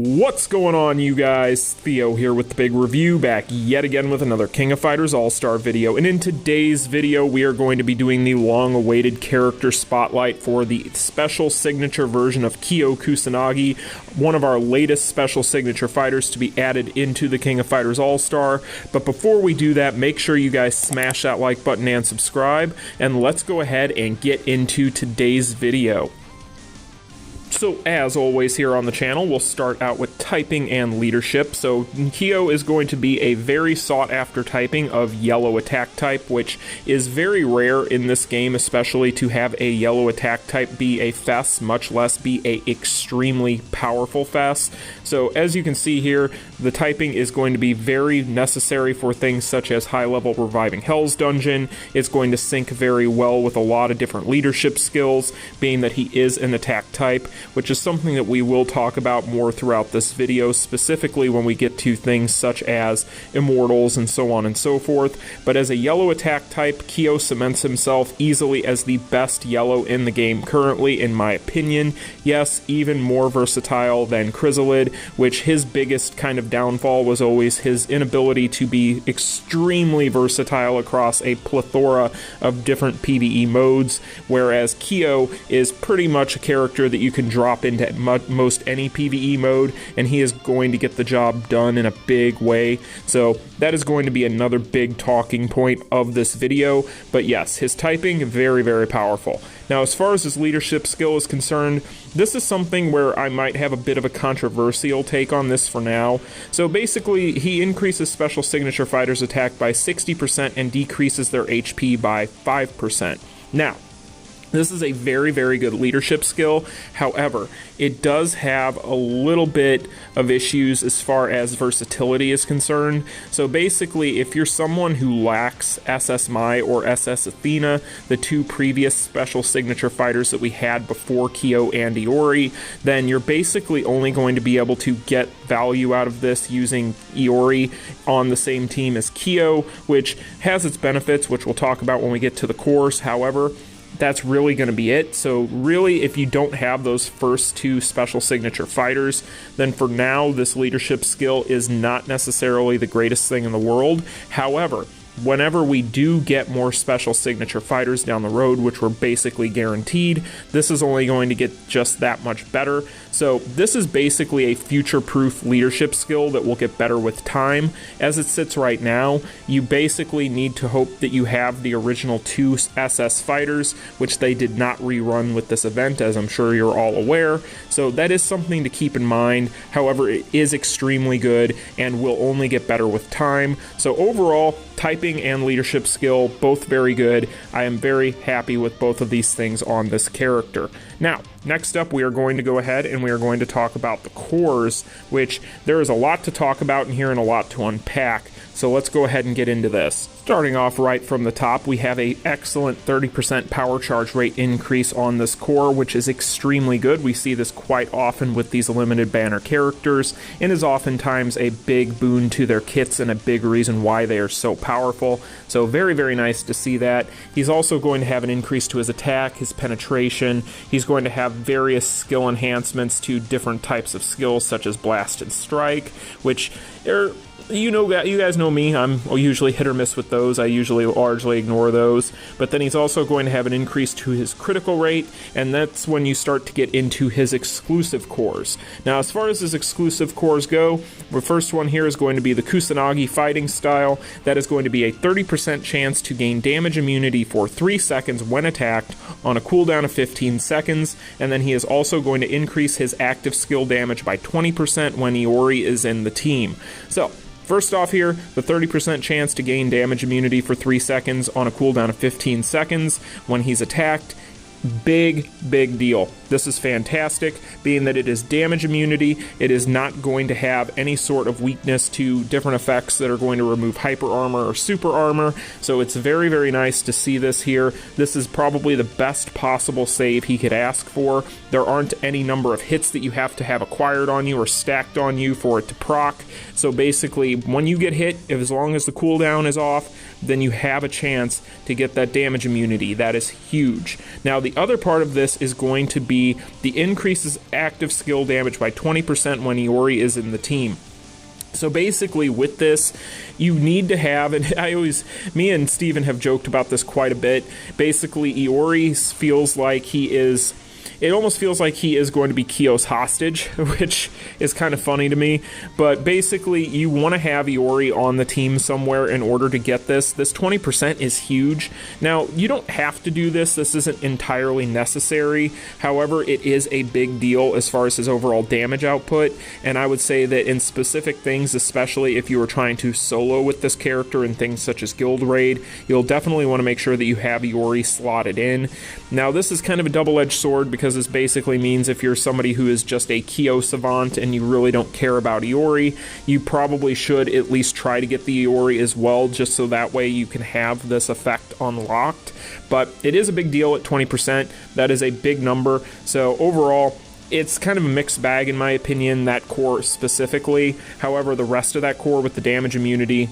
What's going on, you guys? Theo here with the big review, back yet again with another King of Fighters Allstar video. And in today's video, we are going to be doing the long-awaited character spotlight for the special signature version of Kusanagi, one of our latest special signature fighters to be added into the King of Fighters Allstar. But before we do that, make sure you guys smash that like button and subscribe, and let's go ahead and get into today's video. So, as always here on the channel, we'll start out with typing and leadership. So, Kyo is going to be a very sought-after typing of yellow attack type, which is very rare in this game, especially to have a yellow attack type be a Fess, much less be a extremely powerful Fess. So, as you can see here, the typing is going to be very necessary for things such as high-level Reviving Hell's Dungeon. It's going to sync very well with a lot of different leadership skills, being that he is an attack type, which is something that we will talk about more throughout this video, specifically when we get to things such as Immortals and so on and so forth. But as a yellow attack type, Kyo cements himself easily as the best yellow in the game currently, in my opinion. Yes, even more versatile than Chrysalid, which his biggest kind of downfall was always his inability to be extremely versatile across a plethora of different PVE modes, whereas Kyo is pretty much a character that you can drop into most any PVE mode, and he is going to get the job done in a big way. So that is going to be another big talking point of this video. But yes, his typing, very, very powerful. Now, as far as his leadership skill is concerned, this is something where I might have a bit of a controversial take on this for now. So basically, he increases special signature fighters' attack by 60% and decreases their HP by 5%. Now, this is a very, very good leadership skill. However, it does have a little bit of issues as far as versatility is concerned. So basically, if you're someone who lacks SS Mai or SS Athena, the two previous special signature fighters that we had before Kyo and Iori, then you're basically only going to be able to get value out of this using Iori on the same team as Kyo, which has its benefits, which we'll talk about when we get to the course. However, that's really going to be it. So really, if you don't have those first two special signature fighters, then for now, this leadership skill is not necessarily the greatest thing in the world. However, whenever we do get more special signature fighters down the road, which we're basically guaranteed, this is only going to get just that much better. So this is basically a future-proof leadership skill that will get better with time. As it sits right now, you basically need to hope that you have the original two SS fighters, which they did not rerun with this event, as I'm sure you're all aware. So that is something to keep in mind. However, it is extremely good and will only get better with time. So overall, typing and leadership skill, both very good. I am very happy with both of these things on this character. Now, next up, we are going to go ahead and we are going to talk about the cores, which there is a lot to talk about in here and a lot to unpack. So let's go ahead and get into this. Starting off right from the top, we have an excellent 30% power charge rate increase on this core, which is extremely good. We see this quite often with these limited banner characters, and is oftentimes a big boon to their kits and a big reason why they are so powerful. So very, very nice to see that. He's also going to have an increase to his attack, his penetration. He's going to have various skill enhancements to different types of skills, such as Blast and Strike, which are... You guys know me, I'm usually hit or miss with those. I usually largely ignore those. But then he's also going to have an increase to his critical rate, and that's when you start to get into his exclusive cores. Now, as far as his exclusive cores go, the first one here is going to be the Kusanagi fighting style. That is going to be a 30% chance to gain damage immunity for 3 seconds when attacked on a cooldown of 15 seconds. And then he is also going to increase his active skill damage by 20% when Iori is in the team. So, first off here, the 30% chance to gain damage immunity for 3 seconds on a cooldown of 15 seconds when he's attacked. Big, big deal. This is fantastic, being that it is damage immunity. It is not going to have any sort of weakness to different effects that are going to remove hyper armor or super armor, so it's very, very nice to see this here. This is probably the best possible save he could ask for. There aren't any number of hits that you have to have acquired on you or stacked on you for it to proc, so basically when you get hit, as long as the cooldown is off, then you have a chance to get that damage immunity. That is huge. Now, the the other part of this is going to be the increases active skill damage by 20% when Iori is in the team. So basically with this, you need to have, and me and Steven have joked about this quite a bit, basically Iori feels like it almost feels like he is going to be Kyo's hostage, which is kind of funny to me. But basically, you want to have Iori on the team somewhere in order to get this. This 20% is huge. Now, you don't have to do this. This isn't entirely necessary. However, it is a big deal as far as his overall damage output. And I would say that in specific things, especially if you were trying to solo with this character in things such as Guild Raid, you'll definitely want to make sure that you have Iori slotted in. Now, this is kind of a double-edged sword because this basically means if you're somebody who is just a Kyo savant and you really don't care about Iori, you probably should at least try to get the Iori as well, just so that way you can have this effect unlocked. But it is a big deal at 20%. That is a big number. So overall, it's kind of a mixed bag in my opinion, that core specifically. However, the rest of that core with the damage immunity,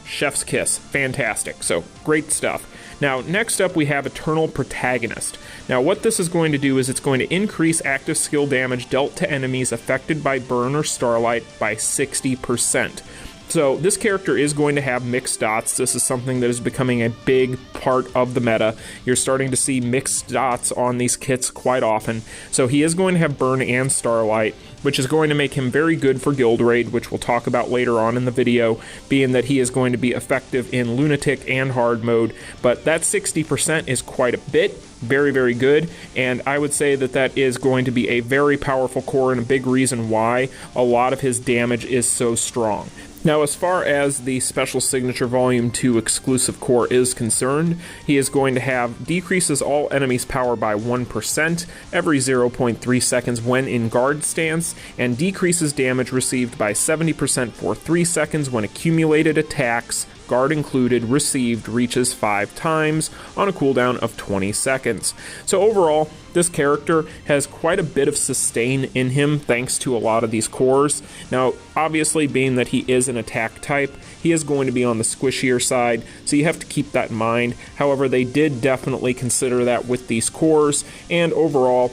chef's kiss. Fantastic. So great stuff. Now, next up we have Eternal Protagonist. Now, what this is going to do is it's going to increase active skill damage dealt to enemies affected by burn or starlight by 60%. So this character is going to have mixed dots. This is something that is becoming a big part of the meta. You're starting to see mixed dots on these kits quite often. So he is going to have burn and starlight, which is going to make him very good for Guild Raid, which we'll talk about later on in the video, being that he is going to be effective in Lunatic and hard mode. But that 60% is quite a bit. Very, very good, and I would say that that is going to be a very powerful core and a big reason why a lot of his damage is so strong. Now, as far as the Special Signature Volume 2 exclusive core is concerned, he is going to have decreases all enemies' power by 1% every 0.3 seconds when in guard stance, and decreases damage received by 70% for 3 seconds when accumulated attacks, guard included, received reaches 5 times on a cooldown of 20 seconds. So overall, this character has quite a bit of sustain in him thanks to a lot of these cores. Now, obviously, being that he is an attack type, he is going to be on the squishier side, so you have to keep that in mind. However, they did definitely consider that with these cores, and overall,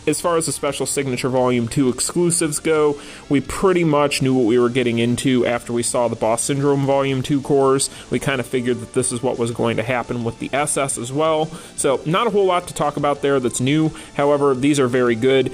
as far as the Special Signature Volume 2 exclusives go, we pretty much knew what we were getting into after we saw the Boss Syndrome Volume 2 cores. We kind of figured that this is what was going to happen with the SS as well. So not a whole lot to talk about there that's new. However, these are very good.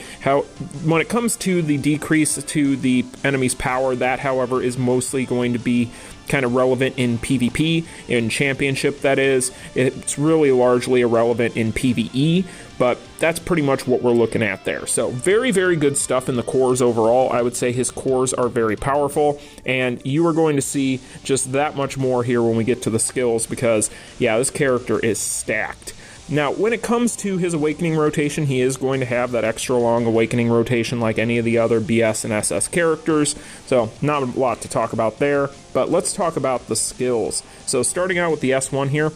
When it comes to the decrease to the enemy's power, that, however, is mostly going to be kind of relevant in PvP, in Championship that is. It's really largely irrelevant in PvE, but that's pretty much what we're looking at there. So very, very good stuff in the cores overall. I would say his cores are very powerful, and you are going to see just that much more here when we get to the skills because, yeah, this character is stacked. Now, when it comes to his Awakening rotation, he is going to have that extra long Awakening rotation like any of the other BS and SS characters, so not a lot to talk about there, but let's talk about the skills. So starting out with the S1 here,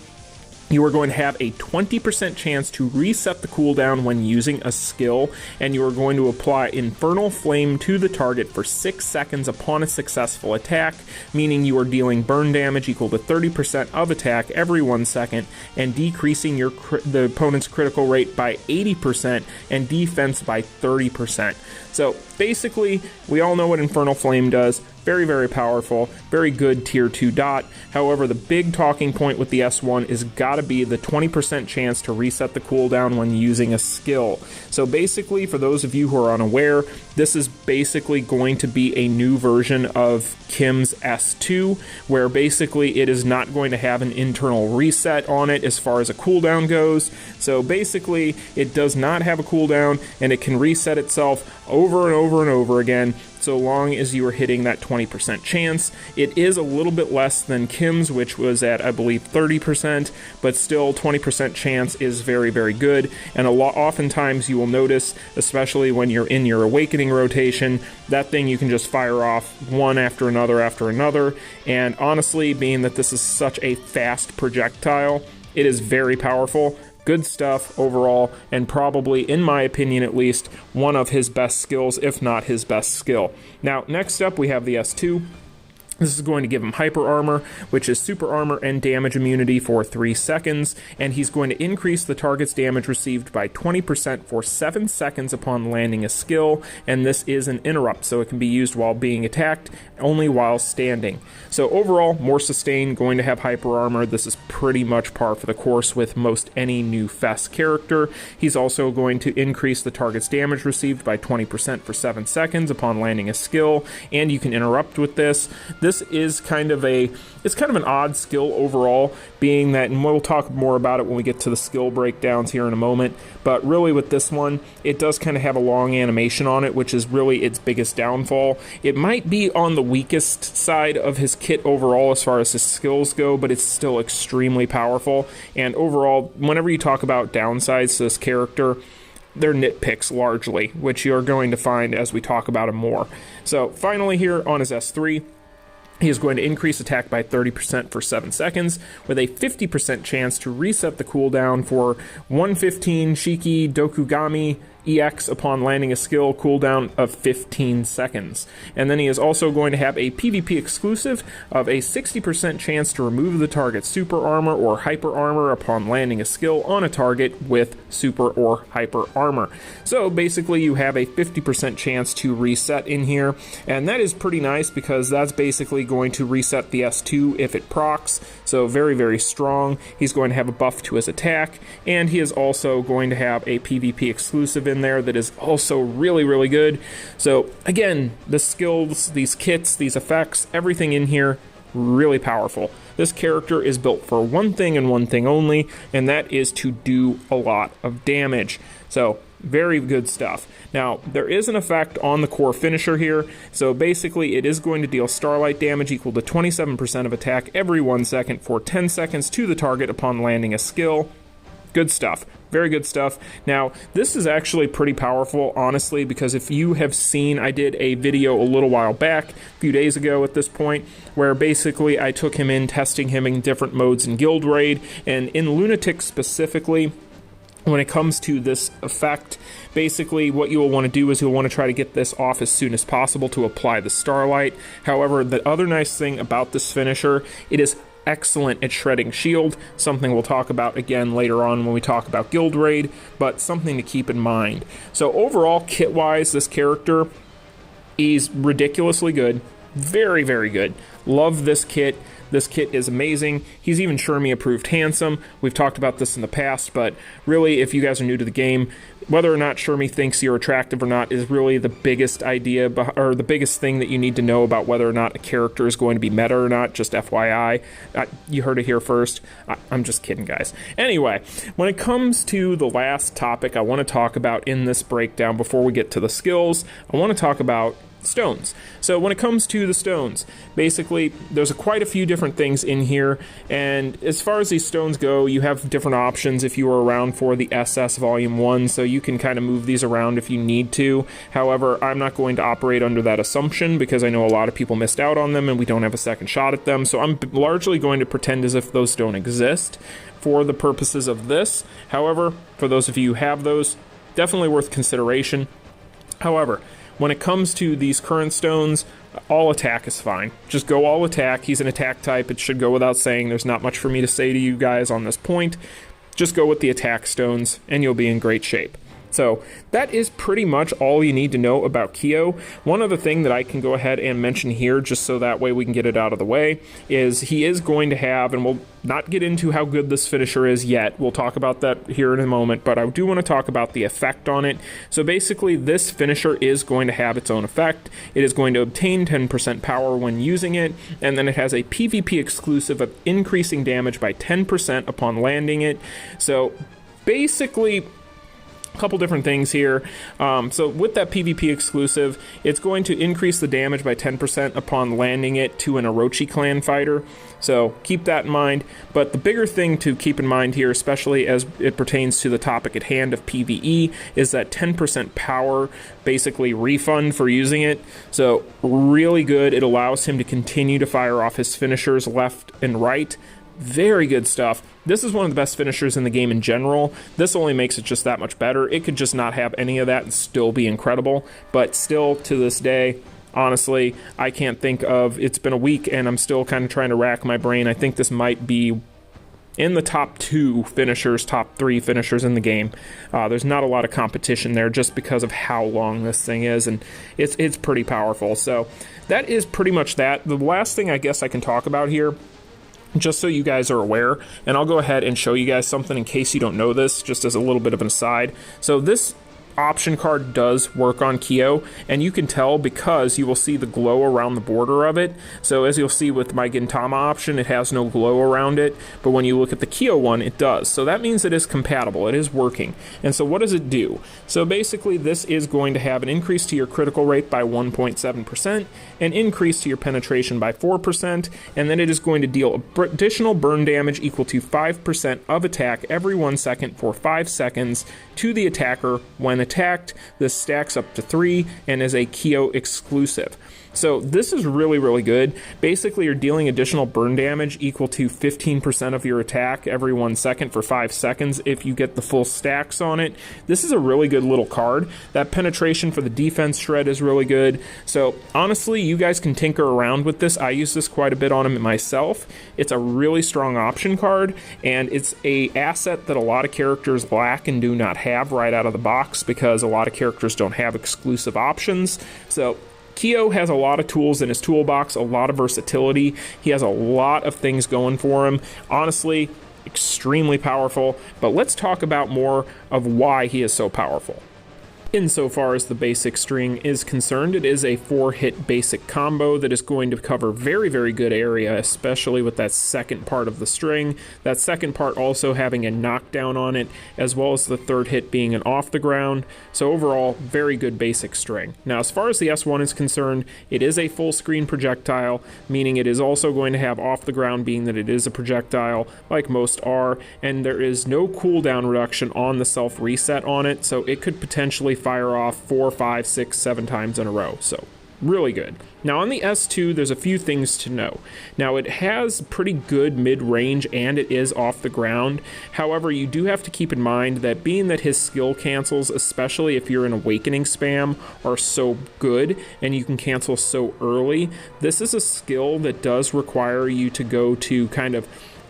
you are going to have a 20% chance to reset the cooldown when using a skill, and you are going to apply Infernal Flame to the target for 6 seconds upon a successful attack, meaning you are dealing burn damage equal to 30% of attack every 1 second, and decreasing the opponent's critical rate by 80% and defense by 30%. So basically, we all know what Infernal Flame does. Very, very powerful, very good tier 2 dot. However, the big talking point with the S1 is gotta be the 20% chance to reset the cooldown when using a skill. So basically, for those of you who are unaware, this is basically going to be a new version of Kim's S2, where basically it is not going to have an internal reset on it as far as a cooldown goes. So basically, it does not have a cooldown, and it can reset itself over and over and over again, so long as you are hitting that 20% chance. It is a little bit less than Kim's, which was at, I believe, 30%, but still 20% chance is very, very good. And oftentimes you will notice, especially when you're in your Awakening rotation, that thing you can just fire off one after another. And honestly, being that this is such a fast projectile, it is very powerful. Good stuff overall, and probably, in my opinion at least, one of his best skills, if not his best skill. Now, next up we have the S2. This is going to give him hyper armor, which is super armor and damage immunity for 3 seconds, and he's going to increase the target's damage received by 20% for 7 seconds upon landing a skill, and this is an interrupt, so it can be used while being attacked, only while standing. So overall, more sustain, going to have hyper armor. This is pretty much par for the course with most any new Fest character. He's also going to increase the target's damage received by 20% for 7 seconds upon landing a skill, and you can interrupt with this. This is kind of an odd skill overall, being that, and we'll talk more about it when we get to the skill breakdowns here in a moment, but really with this one, it does kind of have a long animation on it, which is really its biggest downfall. It might be on the weakest side of his kit overall as far as his skills go, but it's still extremely powerful, and overall, whenever you talk about downsides to this character, they're nitpicks largely, which you're going to find as we talk about him more. So finally here on his S3, he is going to increase attack by 30% for 7 seconds, with a 50% chance to reset the cooldown for 115 Shiki Dokugami EX upon landing a skill, cooldown of 15 seconds. And then he is also going to have a PvP exclusive of a 60% chance to remove the target's super armor or hyper armor upon landing a skill on a target with super or hyper armor. So basically you have a 50% chance to reset in here, and that is pretty nice because that's basically going to reset the S2 if it procs, so very, very strong. He's going to have a buff to his attack, and he is also going to have a PvP exclusive in there that is also really, really good. So again, the skills, these kits, these effects, everything in here, really powerful. This character is built for one thing and one thing only, and that is to do a lot of damage. So very good stuff. Now, there is an effect on the core finisher here, so basically it is going to deal starlight damage equal to 27% of attack every 1 second for 10 seconds to the target upon landing a skill. Good stuff. Very good stuff. Now, this is actually pretty powerful, honestly, because if you have seen, I did a video a little while back, a few days ago at this point, where basically I took him in, testing him in different modes in Guild Raid, and in Lunatic specifically, when it comes to this effect, basically what you will want to do is you'll want to try to get this off as soon as possible to apply the starlight. However, the other nice thing about this finisher, it is excellent at shredding shield, something we'll talk about again later on when we talk about Guild Raid, but something to keep in mind. So overall, kit-wise, this character, he's ridiculously good. Very, very good. Love this kit. This kit is amazing. He's even Shermie approved handsome. We've talked about this in the past, but really, if you guys are new to the game, whether or not Shermie thinks you're attractive or not is really the biggest idea, or the biggest thing that you need to know about whether or not a character is going to be meta or not, just FYI. You heard it here first. I'm just kidding, guys. Anyway, when it comes to the last topic I want to talk about in this breakdown before we get to the skills, I want to talk about stones. So when it comes to the stones, basically there's quite a few different things in here, and as far as these stones go, you have different options if you were around for the SS Volume 1, so you can kind of move these around if you need to. However, I'm not going to operate under that assumption because I know a lot of people missed out on them and we don't have a second shot at them, so I'm largely going to pretend as if those don't exist for the purposes of this. However, for those of you who have those, definitely worth consideration. However, when it comes to these current stones, all attack is fine. Just go all attack. He's an attack type. It should go without saying. There's not much for me to say to you guys on this point. Just go with the attack stones, and you'll be in great shape. So that is pretty much all you need to know about Kyo. One other thing that I can go ahead and mention here, just so that way we can get it out of the way, is he is going to have, and we'll not get into how good this finisher is yet. We'll talk about that here in a moment, but I do want to talk about the effect on it. So basically, this finisher is going to have its own effect. It is going to obtain 10% power when using it, and then it has a PvP exclusive of increasing damage by 10% upon landing it. So basically, a couple different things here. So with that PvP exclusive, it's going to increase the damage by 10% upon landing it to an Orochi clan fighter. So keep that in mind. But the bigger thing to keep in mind here, especially as it pertains to the topic at hand of PvE, is that 10% power basically refund for using it. So really good. It allows him to continue to fire off his finishers left and right. Very good stuff. This is one of the best finishers in the game in general. This only makes it just that much better. It could just not have any of that and still be incredible, but still, to this day, honestly, I can't think of, it's been a week and I'm still kind of trying to rack my brain. I think this might be in the top 2 finishers, top 3 finishers in the game. There's not a lot of competition there just because of how long this thing is, and it's pretty powerful. So that is pretty much that. The last thing I guess I can talk about here, just so you guys are aware, and I'll go ahead and show you guys something in case you don't know this, just as a little bit of an aside. So this option card does work on Kyo, and you can tell because you will see the glow around the border of it. So as you'll see with my Gintama option, it has no glow around it, but when you look at the Kyo one, it does. So that means it is compatible, it is working. And so what does it do? So basically this is going to have an increase to your critical rate by 1.7%, an increase to your penetration by 4%, and then it is going to deal additional burn damage equal to 5% of attack every 1 second for 5 seconds to the attacker when attacked. This stacks up to 3 and is a Kyo exclusive. So this is really, really good. Basically, you're dealing additional burn damage equal to 15% of your attack every 1 second for 5 seconds if you get the full stacks on it. This is a really good little card. That penetration for the defense shred is really good. So honestly, you guys can tinker around with this. I use this quite a bit on him myself. It's a really strong option card, and it's a asset that a lot of characters lack and do not have right out of the box because a lot of characters don't have exclusive options. So Kyo has a lot of tools in his toolbox, a lot of versatility. He has a lot of things going for him. Honestly, extremely powerful. But let's talk about more of why he is so powerful. Insofar as the basic string is concerned, it is a 4-hit basic combo that is going to cover very, very good area, especially with that second part of the string. That second part also having a knockdown on it, as well as the third hit being an off the ground. So overall, very good basic string. Now, as far as the S1 is concerned, it is a full screen projectile, meaning it is also going to have off the ground, being that it is a projectile, like most are, and there is no cooldown reduction on the self reset on it, so it could potentially fire off 4, 5, 6, 7 times in a row. So really good. Now on the S2, there's a few things to know. Now it has pretty good mid-range and it is off the ground. However, you do have to keep in mind that being that his skill cancels, especially if you're in Awakening spam, are so good and you can cancel so early, this is a skill that does require you to go to kind of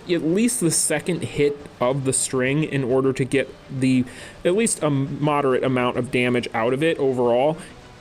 at least the second hit of the string in order to get the at least a moderate amount of damage out of it overall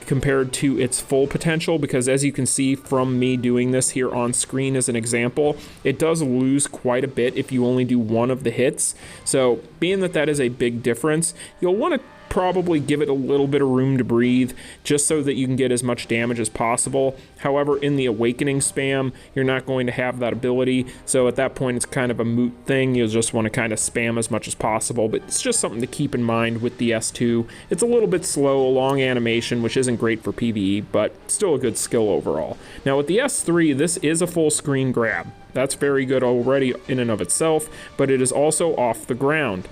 compared to its full potential, because as you can see from me doing this here on screen as an example, it does lose quite a bit if you only do one of the hits. So being that that is a big difference, you'll want to probably give it a little bit of room to breathe just so that you can get as much damage as possible. However, in the Awakening spam, you're not going to have that ability, so at that point it's kind of a moot thing. You'll just want to kind of spam as much as possible, but it's just something to keep in mind with the S2. It's a little bit slow, a long animation, which isn't great for PvE, but still a good skill overall. Now with the S3, this is a full screen grab. That's very good already in and of itself, but it is also off the ground.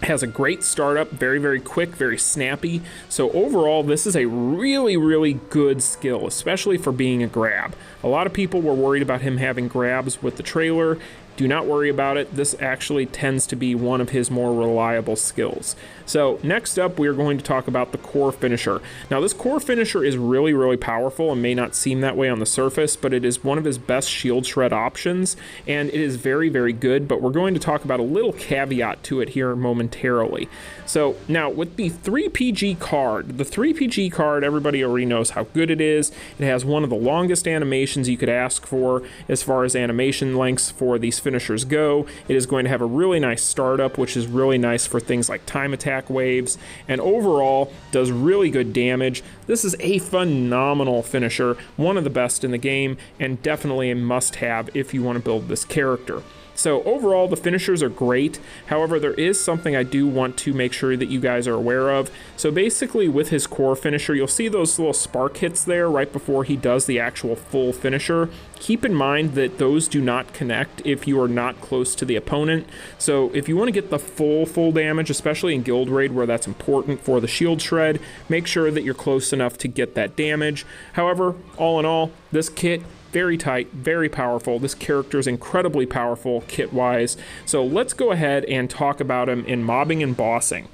Has a great startup, very, very quick, very snappy. So overall, this is a really, really good skill, especially for being a grab. A lot of people were worried about him having grabs with the trailer. Do not worry about it. This actually tends to be one of his more reliable skills. So next up, we are going to talk about the core finisher. Now this core finisher is really, really powerful and may not seem that way on the surface, but it is one of his best shield shred options, and it is very, very good, but we're going to talk about a little caveat to it here momentarily. So now with the 3PG card, the 3PG card, everybody already knows how good it is. It has one of the longest animations you could ask for as far as animation lengths for these finishers go. It is going to have a really nice startup, which is really nice for things like time attack waves, and overall does really good damage. This is a phenomenal finisher, one of the best in the game, and definitely a must-have if you want to build this character. So overall, the finishers are great. However, there is something I do want to make sure that you guys are aware of. So basically with his core finisher, you'll see those little spark hits there right before he does the actual full finisher. Keep in mind that those do not connect if you are not close to the opponent. So if you want to get the full damage, especially in Guild Raid where that's important for the shield shred, make sure that you're close enough to get that damage. However, all in all, this kit, very tight, very powerful. This character is incredibly powerful kit-wise. So let's go ahead and talk about him in mobbing and bossing.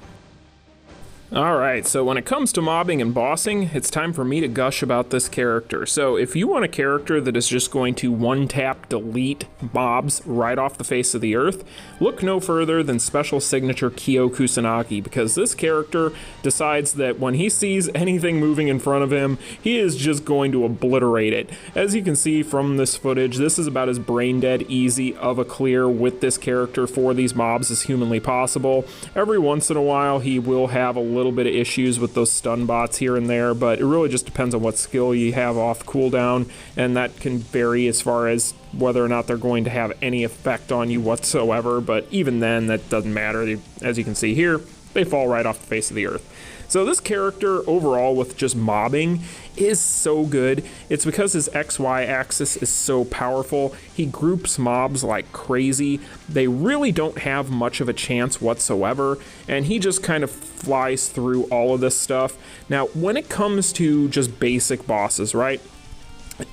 Alright, so when it comes to mobbing and bossing, it's time for me to gush about this character. So if you want a character that is just going to one-tap delete mobs right off the face of the earth, look no further than Special Signature Kusanagi, because this character decides that when he sees anything moving in front of him, he is just going to obliterate it. As you can see from this footage, this is about as brain-dead easy of a clear with this character for these mobs as humanly possible. Every once in a while, he will have a little bit of issues with those stun bots here and there, but it really just depends on what skill you have off cooldown, and that can vary as far as whether or not they're going to have any effect on you whatsoever, but even then, that doesn't matter. As you can see here, they fall right off the face of the earth. So this character overall with just mobbing is so good. It's because his XY axis is so powerful. He groups mobs like crazy. They really don't have much of a chance whatsoever, and he just kind of flies through all of this stuff. Now, when it comes to just basic bosses, right?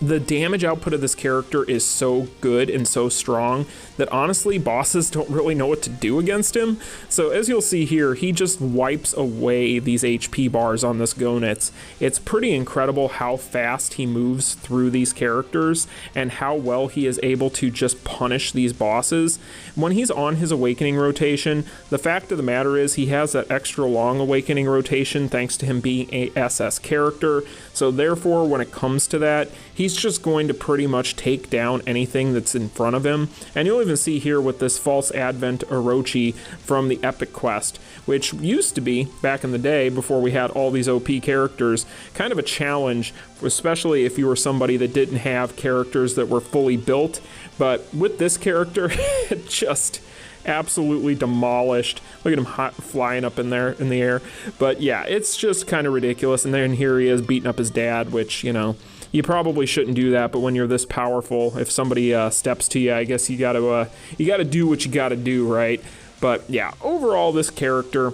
The damage output of this character is so good and so strong that honestly bosses don't really know what to do against him. So as you'll see here, he just wipes away these HP bars on this Gonitz. It's pretty incredible how fast he moves through these characters and how well he is able to just punish these bosses. When he's on his awakening rotation, the fact of the matter is he has that extra long awakening rotation thanks to him being a SS character. So therefore, when it comes to that, he's just going to pretty much take down anything that's in front of him. And you'll even see here with this False Advent Orochi from the Epic Quest, which used to be, back in the day, before we had all these OP characters, kind of a challenge, especially if you were somebody that didn't have characters that were fully built. But with this character, it just absolutely demolished. Look at him flying up in there in the air. But yeah, it's just kind of ridiculous. And then here he is beating up his dad, which, you know, you probably shouldn't do that, but when you're this powerful, if somebody steps to you, I guess you gotta do what you gotta do, right? But yeah, overall, this character,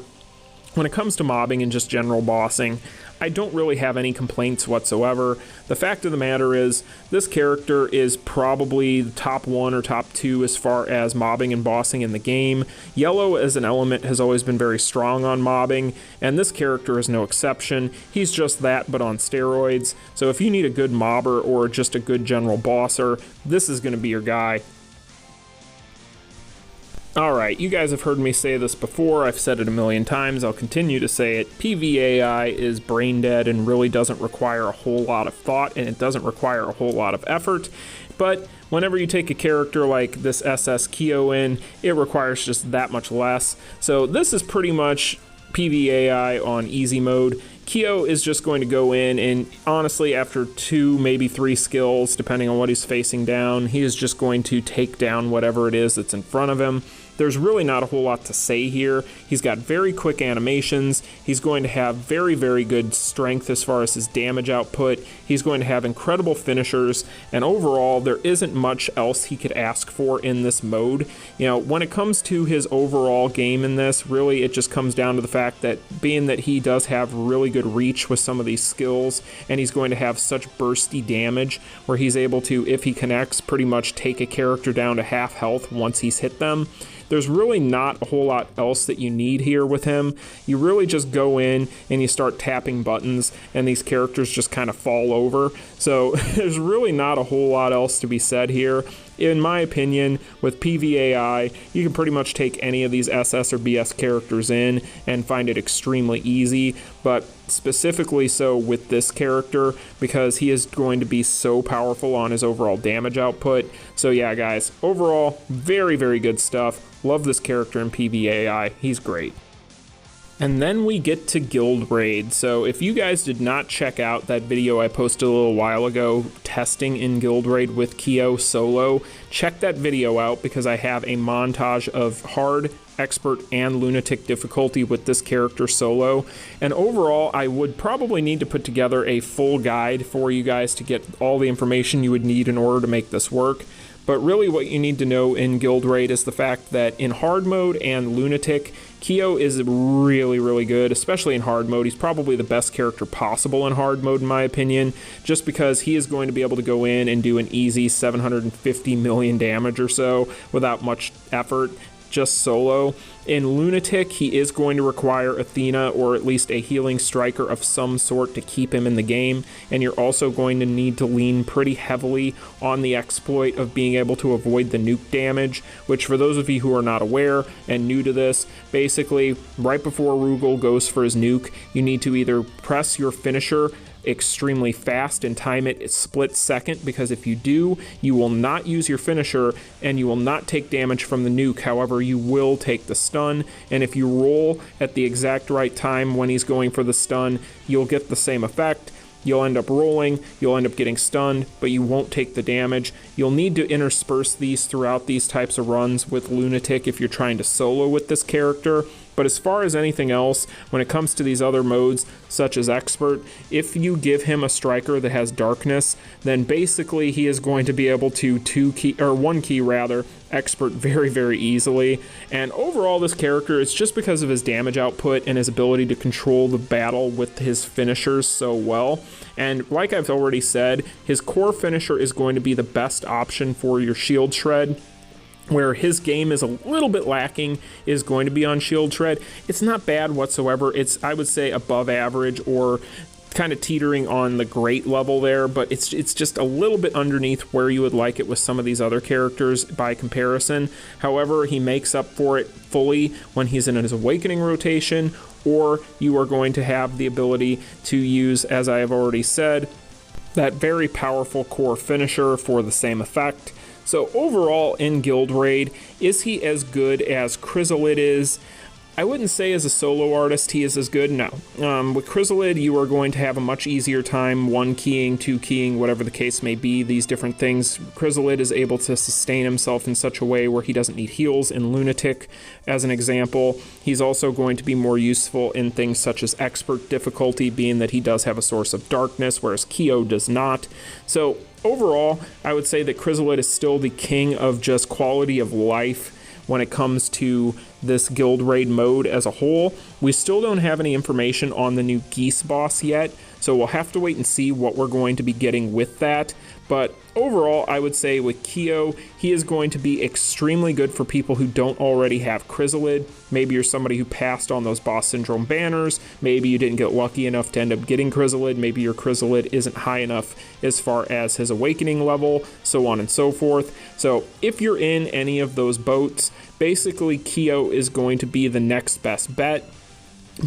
when it comes to mobbing and just general bossing, I don't really have any complaints whatsoever. The fact of the matter is, this character is probably the top 1 or top 2 as far as mobbing and bossing in the game. Yellow as an element has always been very strong on mobbing, and this character is no exception. He's just that, but on steroids. So if you need a good mobber or just a good general bosser, this is going to be your guy. Alright, you guys have heard me say this before, I've said it a million times, I'll continue to say it. PVAI is brain dead and really doesn't require a whole lot of thought, and it doesn't require a whole lot of effort, but whenever you take a character like this SS Kyo in, it requires just that much less. So this is pretty much PVAI on easy mode. Kyo is just going to go in and honestly after 2, maybe 3 skills, depending on what he's facing down, he is just going to take down whatever it is that's in front of him. There's really not a whole lot to say here. He's got very quick animations. He's going to have very, very good strength as far as his damage output. He's going to have incredible finishers, and overall, there isn't much else he could ask for in this mode. You know, when it comes to his overall game in this, really it just comes down to the fact that being that he does have really good reach with some of these skills, and he's going to have such bursty damage where he's able to, if he connects, pretty much take a character down to half health once he's hit them. There's really not a whole lot else that you need here with him. You really just go in and you start tapping buttons and these characters just kind of fall over. So there's really not a whole lot else to be said here. In my opinion, with PVAI, you can pretty much take any of these SS or BS characters in and find it extremely easy, but specifically so with this character because he is going to be so powerful on his overall damage output. So yeah, guys, overall, very, very good stuff. Love this character in PVAI. He's great. And then we get to Guild Raid. So if you guys did not check out that video I posted a little while ago testing in Guild Raid with Kyo solo, check that video out because I have a montage of hard, expert, and lunatic difficulty with this character solo. And overall, I would probably need to put together a full guide for you guys to get all the information you would need in order to make this work. But really what you need to know in Guild Raid is the fact that in hard mode and lunatic, Kyo is really, really good, especially in hard mode. He's probably the best character possible in hard mode, in my opinion, just because he is going to be able to go in and do an easy 750 million damage or so without much effort. just solo. In Lunatic, he is going to require Athena or at least a healing striker of some sort to keep him in the game, and you're also going to need to lean pretty heavily on the exploit of being able to avoid the nuke damage, which for those of you who are not aware and new to this, basically right before Rugal goes for his nuke, you need to either press your finisher extremely fast and time it a split second, because if you do, you will not use your finisher and you will not take damage from the nuke. However, you will take the stun, and if you roll at the exact right time when he's going for the stun, you'll get the same effect. You'll end up rolling, you'll end up getting stunned, but you won't take the damage. You'll need to intersperse these throughout these types of runs with Lunatic if you're trying to solo with this character. But as far as anything else, when it comes to these other modes, such as Expert, if you give him a striker that has Darkness, then basically he is going to be able to one key Expert very, very easily. And overall, this character, it's just because of his damage output and his ability to control the battle with his finishers so well. And like I've already said, his core finisher is going to be the best option for your Shield Shred. Where his game is a little bit lacking is going to be on Shield Shred. It's not bad whatsoever. It's, I would say, above average or kind of teetering on the great level there, but it's just a little bit underneath where you would like it with some of these other characters by comparison. However, he makes up for it fully when he's in his Awakening rotation, or you are going to have the ability to use, as I have already said, that very powerful core finisher for the same effect. So overall in Guild Raid, is he as good as Chrysalid is? I wouldn't say as a solo artist he is as good, no. With Chrysalid, you are going to have a much easier time one keying, two keying, whatever the case may be, these different things. Chrysalid is able to sustain himself in such a way where he doesn't need heals. In Lunatic, as an example, he's also going to be more useful in things such as Expert difficulty, being that he does have a source of darkness, whereas Kyo does not. So overall, I would say that Chrysalid is still the king of just quality of life when it comes to this Guild Raid mode as a whole. We still don't have any information on the new Geese boss yet, so we'll have to wait and see what we're going to be getting with that. But overall, I would say with Kyo, he is going to be extremely good for people who don't already have Chrysalid. Maybe you're somebody who passed on those boss syndrome banners. Maybe you didn't get lucky enough to end up getting Chrysalid. Maybe your Chrysalid isn't high enough as far as his Awakening level, so on and so forth. So if you're in any of those boats, basically Kyo is going to be the next best bet.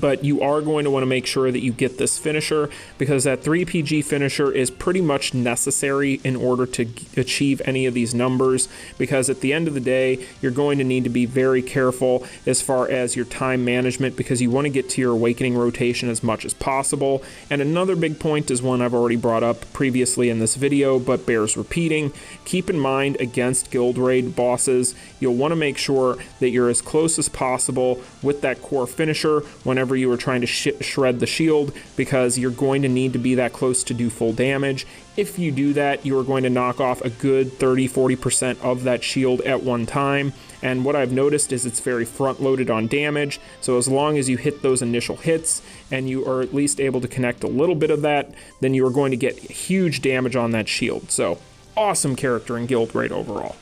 But you are going to want to make sure that you get this finisher, because that 3PG finisher is pretty much necessary in order to achieve any of these numbers, because at the end of the day, you're going to need to be very careful as far as your time management, because you want to get to your Awakening rotation as much as possible. And another big point is one I've already brought up previously in this video, but bears repeating. Keep in mind, against Guild Raid bosses, you'll want to make sure that you're as close as possible with that core finisher whenever you are trying to shred the shield, because you're going to need to be that close to do full damage. If you do that, you are going to knock off a good 30-40% of that shield at one time. And what I've noticed is it's very front-loaded on damage, so as long as you hit those initial hits and you are at least able to connect a little bit of that, then you are going to get huge damage on that shield. So awesome character in Guild Raid overall.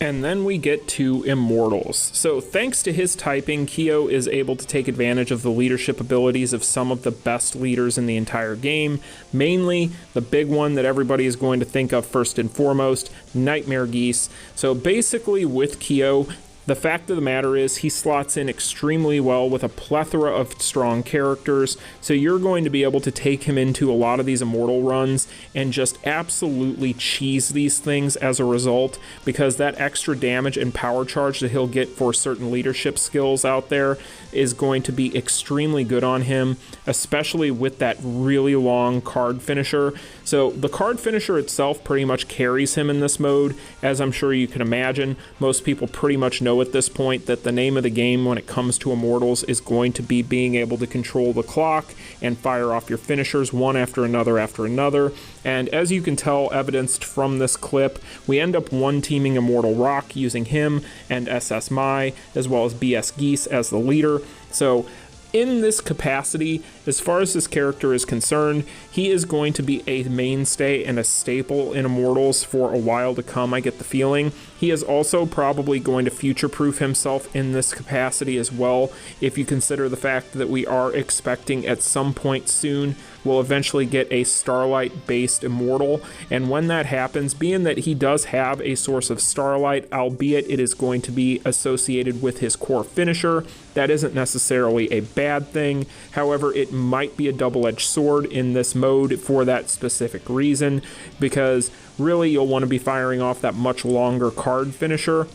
And then we get to Immortals. So thanks to his typing, Kyo is able to take advantage of the leadership abilities of some of the best leaders in the entire game. Mainly, the big one that everybody is going to think of first and foremost, Nightmare Geese. So basically with Kyo, the fact of the matter is he slots in extremely well with a plethora of strong characters, so you're going to be able to take him into a lot of these Immortal runs and just absolutely cheese these things as a result, because that extra damage and power charge that he'll get for certain leadership skills out there is going to be extremely good on him, especially with that really long card finisher. So the card finisher itself pretty much carries him in this mode, as I'm sure you can imagine. Most people pretty much know at this point that the name of the game when it comes to Immortals is going to be being able to control the clock and fire off your finishers one after another. And as you can tell, evidenced from this clip, we end up one-teaming Immortal Rock using him and SS Mai, as well as BS Geese as the leader. So in this capacity, as far as this character is concerned, he is going to be a mainstay and a staple in Immortals for a while to come, I get the feeling. He is also probably going to future-proof himself in this capacity as well, if you consider the fact that we are expecting at some point soon we'll eventually get a Starlight-based Immortal, and when that happens, being that he does have a source of Starlight, albeit it is going to be associated with his core finisher, that isn't necessarily a bad thing. However, it might be a double-edged sword in this mode for that specific reason, because really you'll want to be firing off that much longer card finisher.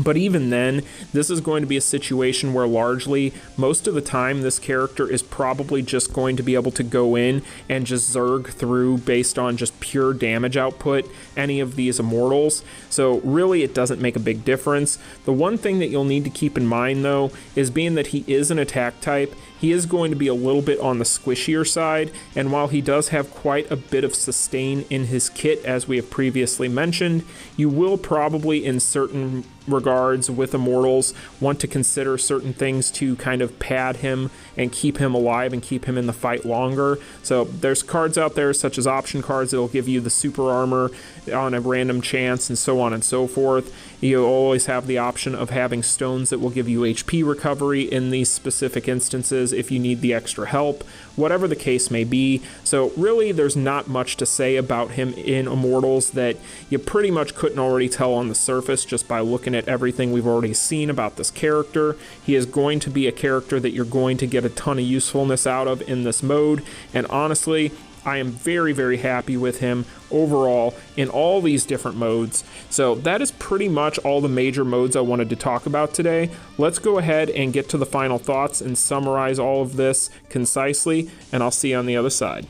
But even then, this is going to be a situation where largely, most of the time, this character is probably just going to be able to go in and just zerg through based on just pure damage output any of these Immortals. So really, it doesn't make a big difference. The one thing that you'll need to keep in mind, though, is being that he is an attack type, he is going to be a little bit on the squishier side, and while he does have quite a bit of sustain in his kit, as we have previously mentioned, you will probably, in certain regards with Immortals, want to consider certain things to kind of pad him and keep him alive and keep him in the fight longer. So there's cards out there such as option cards that will give you the super armor on a random chance and so on and so forth. You always have the option of having stones that will give you HP recovery in these specific instances if you need the extra help, whatever the case may be. So really there's not much to say about him in Immortals that you pretty much couldn't already tell on the surface just by looking at everything we've already seen about this character. He is going to be a character that you're going to get a ton of usefulness out of in this mode, and honestly, I am very, very happy with him overall in all these different modes. So that is pretty much all the major modes I wanted to talk about today. Let's go ahead and get to the final thoughts and summarize all of this concisely, and I'll see you on the other side.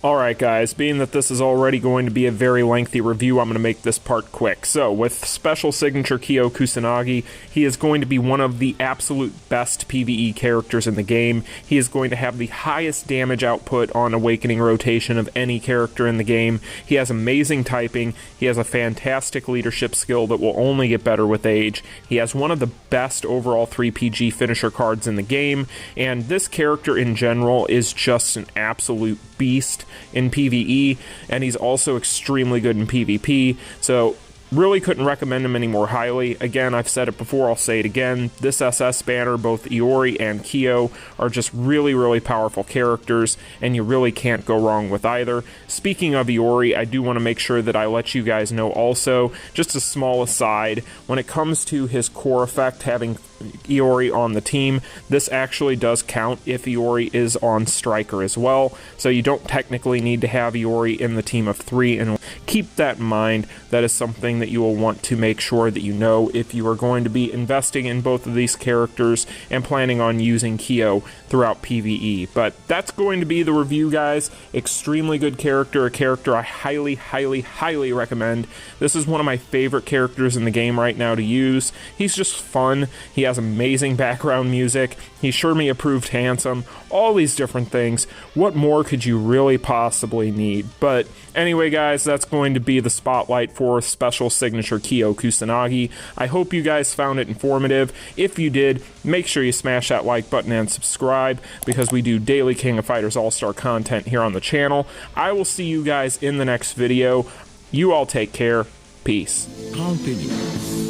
Alright guys, being that this is already going to be a very lengthy review, I'm going to make this part quick. So, with special signature Kyo Kusanagi, he is going to be one of the absolute best PVE characters in the game. He is going to have the highest damage output on Awakening rotation of any character in the game. He has amazing typing, he has a fantastic leadership skill that will only get better with age. He has one of the best overall 3PG finisher cards in the game, and this character in general is just an absolute beast in PvE, and he's also extremely good in PvP, so really couldn't recommend him any more highly. Again, I've said it before, I'll say it again, this SS banner, both Iori and Kyo, are just really, really powerful characters, and you really can't go wrong with either. Speaking of Iori, I do want to make sure that I let you guys know also, just a small aside, when it comes to his core effect, having Iori on the team, this actually does count if Iori is on Striker as well, so you don't technically need to have Iori in the team of 3, and keep that in mind. That is something that you will want to make sure that you know if you are going to be investing in both of these characters and planning on using Kyo throughout PvE. But that's going to be the review, guys. Extremely good character, a character I highly, highly, highly recommend. This is one of my favorite characters in the game right now to use. He's just fun, he has amazing background music, he's sure me approved handsome, all these different things. What more could you really possibly need? But anyway guys, that's going to be the spotlight for special signature Kyo Kusanagi. I hope you guys found it informative. If you did, make sure you smash that like button and subscribe, because we do daily King of Fighters Allstar content here on the channel. I will see you guys in the next video. You all take care. Peace. Continue.